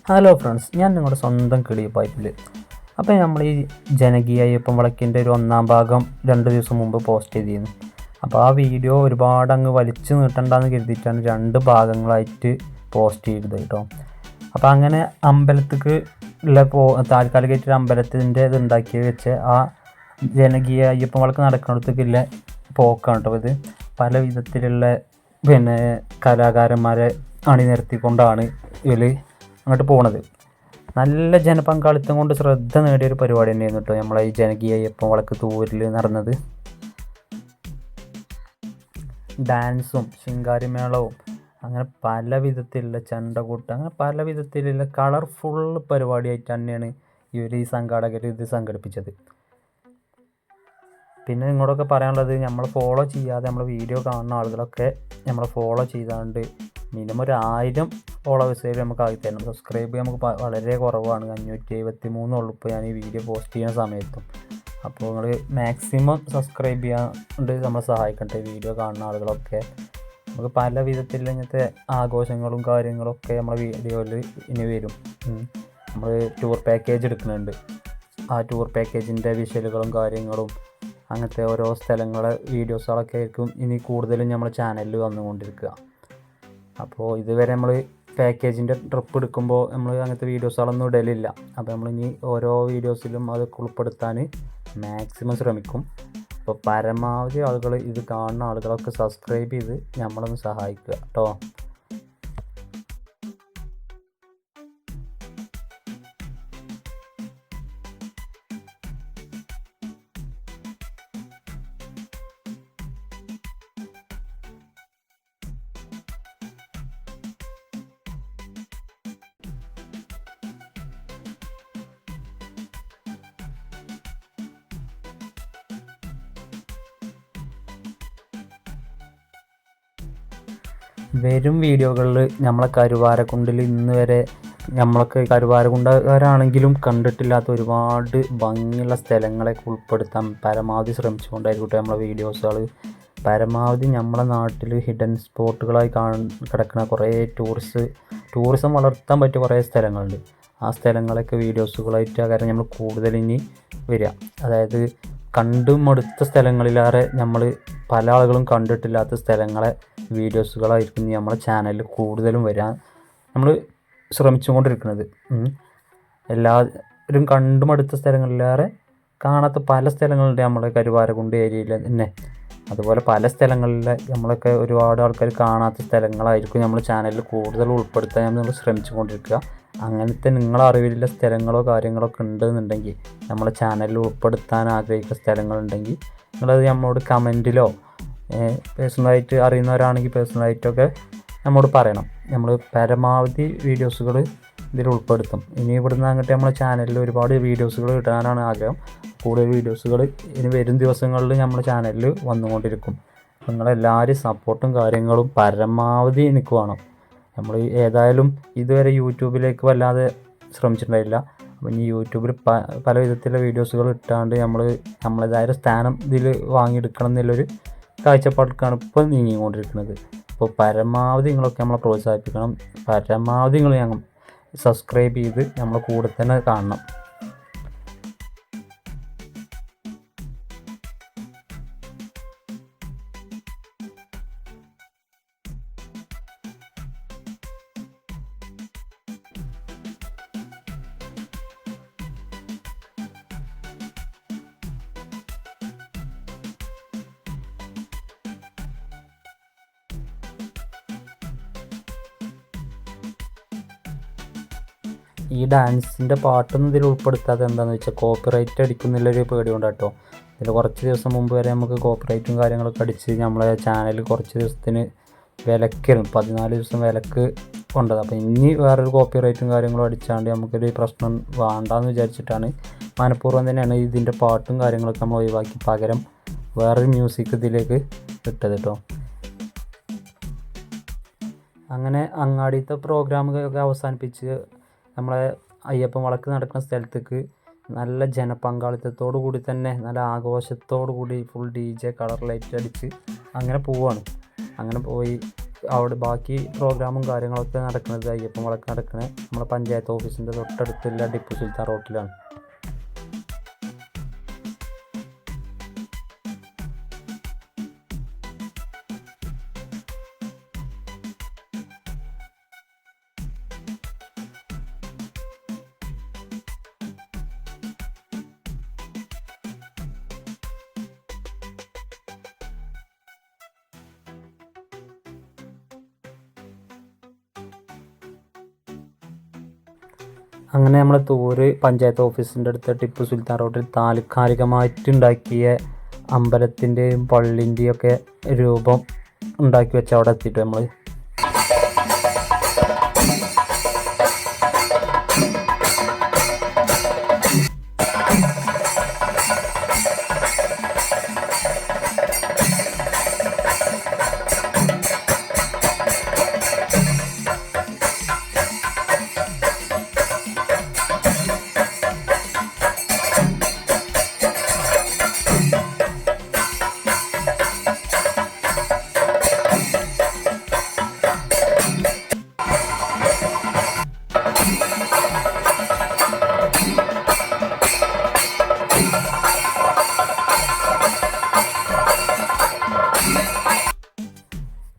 Hello friends, ഞാൻ നിങ്ങളുടെ സ്വന്തം കിളിപ്പായിട്ടില്ല. അപ്പോൾ നമ്മൾ ഈ ജനകീയ അയ്യപ്പൻ വിളക്കിൻ്റെ ഒരു 1-ാം ഭാഗം 2 ദിവസം മുമ്പ് പോസ്റ്റ് ചെയ്തിരുന്നു. അപ്പോൾ ആ വീഡിയോ ഒരുപാട് അങ്ങ് വലിച്ചു നീട്ടണ്ടെന്ന് കരുതിയിട്ടാണ് 2 ഭാഗങ്ങളായിട്ട് പോസ്റ്റ് ചെയ്തത് കേട്ടോ. അപ്പോൾ അങ്ങനെ അമ്പലത്തേക്ക് ഉള്ള താൽക്കാലികമായിട്ടൊരു അമ്പലത്തിൻ്റെ ഇത് ഉണ്ടാക്കി വെച്ച് ആ ജനകീയ അയ്യപ്പൻ വിളക്ക് നടക്കുന്നിടത്തേക്കുള്ള പോക്കാണ് കേട്ടോ. ഇത് പല വിധത്തിലുള്ള കലാകാരന്മാരെ അണിനിരത്തിക്കൊണ്ടാണ് ഇതിൽ അങ്ങോട്ട് പോണത്. നല്ല ജനപങ്കാളിത്തം കൊണ്ട് ശ്രദ്ധ നേടിയൊരു പരിപാടി തന്നെയായിരുന്നു കേട്ടോ നമ്മളെ ഈ ജനകീയ അയ്യപ്പൻ വിളക്ക് തൂരിൽ നടന്നത്. ഡാൻസും ശിങ്കാരിമേളവും അങ്ങനെ പല വിധത്തിലുള്ള ചെണ്ടകൂട്ട്, അങ്ങനെ പല വിധത്തിലുള്ള കളർഫുൾ പരിപാടിയായിട്ട് തന്നെയാണ് ഈ സംഘാടകർ ഇത് സംഘടിപ്പിച്ചത്. പിന്നെ നിങ്ങളോടൊക്കെ പറയാനുള്ളത്, നമ്മൾ ഫോളോ ചെയ്യാതെ നമ്മൾ വീഡിയോ കാണുന്ന ആളുകളൊക്കെ നമ്മൾ ഫോളോ ചെയ്താണ്ട് മിനിമം ഒരു 1000 ഫോളോവേഴ്സ് നമുക്ക് ആക്കി തരണം. സബ്സ്ക്രൈബ് നമുക്ക് വളരെ കുറവാണ്, 573 ഉള്ളൂ ഇപ്പോൾ ഞാൻ ഈ വീഡിയോ പോസ്റ്റ് ചെയ്യുന്ന സമയത്തും. അപ്പോൾ നിങ്ങൾ മാക്സിമം സബ്സ്ക്രൈബ് ചെയ്യാണ്ട് നമ്മളെ സഹായിക്കട്ടെ. വീഡിയോ കാണുന്ന ആളുകളൊക്കെ നമുക്ക് പല വിധത്തിലുള്ള ഇങ്ങനത്തെ ആഘോഷങ്ങളും കാര്യങ്ങളൊക്കെ നമ്മളെ വീഡിയോയിൽ ഇനി വരും. നമ്മൾ ടൂർ പാക്കേജ് എടുക്കുന്നുണ്ട്. ആ ടൂർ പാക്കേജിൻ്റെ വിഷ്വലുകളും കാര്യങ്ങളും അങ്ങനത്തെ ഓരോ സ്ഥലങ്ങളെ വീഡിയോസുകളൊക്കെ ആയിരിക്കും ഇനി കൂടുതലും നമ്മുടെ ചാനലിൽ വന്നുകൊണ്ടിരിക്കുക. അപ്പോൾ ഇതുവരെ നമ്മൾ പാക്കേജിൻ്റെ ട്രിപ്പ് എടുക്കുമ്പോൾ നമ്മൾ അങ്ങനത്തെ വീഡിയോസുകളൊന്നും ഇടലില്ല. അപ്പോൾ നമ്മളിനി ഓരോ വീഡിയോസിലും അത് ഉൾപ്പെടുത്താൻ മാക്സിമം ശ്രമിക്കും. അപ്പോൾ പരമാവധി ആളുകൾ, ഇത് കാണുന്ന ആളുകളൊക്കെ സബ്സ്ക്രൈബ് ചെയ്ത് നമ്മളൊന്ന് സഹായിക്കുക കേട്ടോ. വരും വീഡിയോകളിൽ നമ്മളെ കരുവാരക്കുണ്ടിൽ ഇന്ന് വരെ നമ്മളൊക്കെ കരുവാരക്കുണ്ടുകാരാണെങ്കിലും കണ്ടിട്ടില്ലാത്ത ഒരുപാട് ഭംഗിയുള്ള സ്ഥലങ്ങളൊക്കെ ഉൾപ്പെടുത്താൻ പരമാവധി ശ്രമിച്ചുകൊണ്ടായിരിക്കട്ടെ നമ്മളെ വീഡിയോസുകൾ. പരമാവധി നമ്മളെ നാട്ടിൽ ഹിഡൻ സ്പോട്ടുകളായി കിടക്കുന്ന കുറേ ടൂറിസം വളർത്താൻ പറ്റിയ കുറേ സ്ഥലങ്ങളുണ്ട്. ആ സ്ഥലങ്ങളൊക്കെ വീഡിയോസുകളായിട്ട് കാരണം നമ്മൾ കൂടുതൽ ഇനി വരിക. അതായത് കണ്ടുമടുത്ത സ്ഥലങ്ങളിലേറെ നമ്മൾ പല ആളുകളും കണ്ടിട്ടില്ലാത്ത സ്ഥലങ്ങളെ വീഡിയോസുകളായിരിക്കും നമ്മളെ ചാനലിൽ കൂടുതലും വരാൻ നമ്മൾ ശ്രമിച്ചുകൊണ്ടിരിക്കുന്നത്. എല്ലാവരും കണ്ടുമടുത്ത സ്ഥലങ്ങളിലേറെ കാണാത്ത പല സ്ഥലങ്ങളുണ്ട് നമ്മളെ കരുവാരക്കുണ്ട് ഏരിയയിൽ തന്നെ. അതുപോലെ പല സ്ഥലങ്ങളിൽ നമ്മളൊക്കെ ഒരുപാട് ആൾക്കാർ കാണാത്ത സ്ഥലങ്ങളായിരിക്കും നമ്മൾ ചാനലിൽ കൂടുതൽ ഉൾപ്പെടുത്താൻ നമ്മൾ ശ്രമിച്ചുകൊണ്ടിരിക്കുക. അങ്ങനത്തെ നിങ്ങളെ അറിവിലുള്ള സ്ഥലങ്ങളോ കാര്യങ്ങളൊക്കെ ഉണ്ടെന്നുണ്ടെങ്കിൽ നമ്മളെ ചാനലിൽ ഉൾപ്പെടുത്താൻ ആഗ്രഹിക്കുന്ന സ്ഥലങ്ങളുണ്ടെങ്കിൽ നിങ്ങളത് നമ്മളോട് കമൻറ്റിലോ പേഴ്സണലായിട്ട് അറിയുന്നവരാണെങ്കിൽ പേഴ്സണലായിട്ടൊക്കെ നമ്മോട് പറയണം. നമ്മൾ പരമാവധി വീഡിയോസുകൾ ഇതിൽ ഉൾപ്പെടുത്തും. ഇനി ഇവിടുന്ന് അങ്ങോട്ട് നമ്മളെ ചാനലിൽ ഒരുപാട് വീഡിയോസുകൾ ഇടാനാണ് ആഗ്രഹം. കൂടുതൽ വീഡിയോസുകൾ ഇനി വരും ദിവസങ്ങളിൽ നമ്മുടെ ചാനലിൽ വന്നുകൊണ്ടിരിക്കും. അപ്പോൾ നിങ്ങളെല്ലാവരും സപ്പോർട്ടും കാര്യങ്ങളും പരമാവധി എനിക്ക് വേണം. നമ്മൾ ഏതായാലും ഇതുവരെ യൂട്യൂബിലേക്ക് വല്ലാതെ ശ്രമിച്ചിട്ടുണ്ടായില്ല. അപ്പോൾ ഇനി യൂട്യൂബിൽ പല വിധത്തിലുള്ള വീഡിയോസുകൾ ഇട്ടാണ്ട് നമ്മളേതായ സ്ഥാനം ഇതിൽ വാങ്ങിയെടുക്കണം എന്നുള്ളൊരു കാഴ്ചപ്പാടിലേക്കാണ് ഇപ്പോൾ നീങ്ങിക്കൊണ്ടിരിക്കുന്നത്. അപ്പോൾ പരമാവധി നിങ്ങളൊക്കെ നമ്മളെ പ്രോത്സാഹിപ്പിക്കണം. പരമാവധി ഞങ്ങൾ സബ്സ്ക്രൈബ് ചെയ്ത് നമ്മളെ കൂടെ തന്നെ കാണണം. ഈ ഡാൻസിൻ്റെ പാട്ടൊന്നും ഇതിൽ ഉൾപ്പെടുത്താതെ എന്താണെന്ന് വെച്ചാൽ കോപ്പിറൈറ്റ് അടിക്കുന്നുള്ളൊരു പേടി കൊണ്ട് കേട്ടോ. ഇതിൽ കുറച്ച് ദിവസം മുമ്പ് വരെ നമുക്ക് കോപ്പിറൈറ്റും കാര്യങ്ങളൊക്കെ അടിച്ച് നമ്മളെ ചാനൽ കുറച്ച് ദിവസത്തിന് വിലക്കായിരുന്നു, 14 ദിവസം വിലക്ക് കൊണ്ടത്. അപ്പോൾ ഇനി വേറൊരു കോപ്പിറൈറ്റും കാര്യങ്ങളും അടിച്ചാണ്ട് നമുക്കൊരു പ്രശ്നം വേണ്ടാന്ന് വിചാരിച്ചിട്ടാണ് മനഃപൂർവ്വം തന്നെയാണ് ഇതിൻ്റെ പാട്ടും കാര്യങ്ങളൊക്കെ നമ്മൾ ഒഴിവാക്കി പകരം വേറൊരു മ്യൂസിക് ഇതിലേക്ക് ഇട്ടത് കേട്ടോ. അങ്ങനെ അങ്ങാടിത്തെ പ്രോഗ്രാമുകളൊക്കെ അവസാനിപ്പിച്ച് നമ്മളെ അയ്യപ്പൻ വിളക്ക് നടക്കുന്ന സ്ഥലത്തേക്ക് നല്ല ജനപങ്കാളിത്തത്തോടു കൂടി തന്നെ നല്ല ആഘോഷത്തോടു കൂടി ഫുൾ DJ കളർ ലൈറ്റ് അടിച്ച് അങ്ങനെ പോവുകയാണ്. അങ്ങനെ പോയി അവിടെ ബാക്കി പ്രോഗ്രാമും കാര്യങ്ങളൊക്കെ നടക്കുന്നത് അയ്യപ്പൻ വിളക്ക് നടക്കുന്നത് നമ്മുടെ പഞ്ചായത്ത് ഓഫീസിൻ്റെ തൊട്ടടുത്തുള്ള ടിപ്പു സുൽത്താൻ റോട്ടിലാണ്. അങ്ങനെ നമ്മളെ തൂര് പഞ്ചായത്ത് ഓഫീസിൻ്റെ അടുത്ത് ടിപ്പു സുൽത്താൻ റോഡിൽ താൽക്കാലികമായിട്ടുണ്ടാക്കിയ അമ്പലത്തിൻ്റെയും പള്ളിൻ്റെയും ഒക്കെ രൂപം ഉണ്ടാക്കി വെച്ച് അവിടെ എത്തിയിട്ട് നമ്മൾ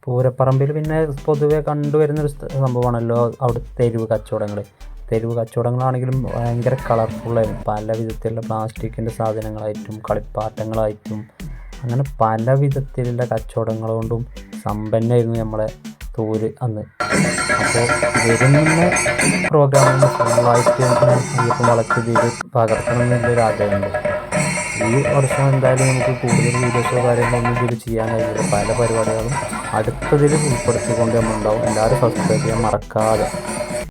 പൂരപ്പറമ്പിൽ പിന്നെ പൊതുവെ കണ്ടുവരുന്നൊരു സംഭവമാണല്ലോ അവിടുത്തെ തെരുവ് കച്ചവടങ്ങളാണെങ്കിലും ഭയങ്കര കളർഫുള്ളായിരുന്നു. പല വിധത്തിലുള്ള പ്ലാസ്റ്റിക്കിൻ്റെ സാധനങ്ങളായിട്ടും കളിപ്പാട്ടങ്ങളായിട്ടും അങ്ങനെ പല വിധത്തിലുള്ള കച്ചവടങ്ങൾ കൊണ്ടും സമ്പന്നമായിരുന്നു നമ്മളെ തൂര് അന്ന്. അപ്പോൾ വരുന്ന പ്രോഗ്രാമിന് ഫുള്ളായിട്ട് അയ്യപ്പൻ വിളക്ക് ഇതിൽ പകർത്തണം എന്നുള്ളൊരു ആഗ്രഹമുണ്ട്. ഈ വർഷം എന്തായാലും നമുക്ക് കൂടുതൽ വീഡിയോസോ കാര്യങ്ങളൊന്നും ഇതിൽ ചെയ്യാൻ കഴിയില്ല. പല പരിപാടികളും അടുത്തതിൽ ഉൾപ്പെടുത്തിക്കൊണ്ട് നമ്മളുണ്ടാവും. എല്ലാവരും സബ്സ്ക്രൈബ് ചെയ്യാൻ മറക്കാതെ.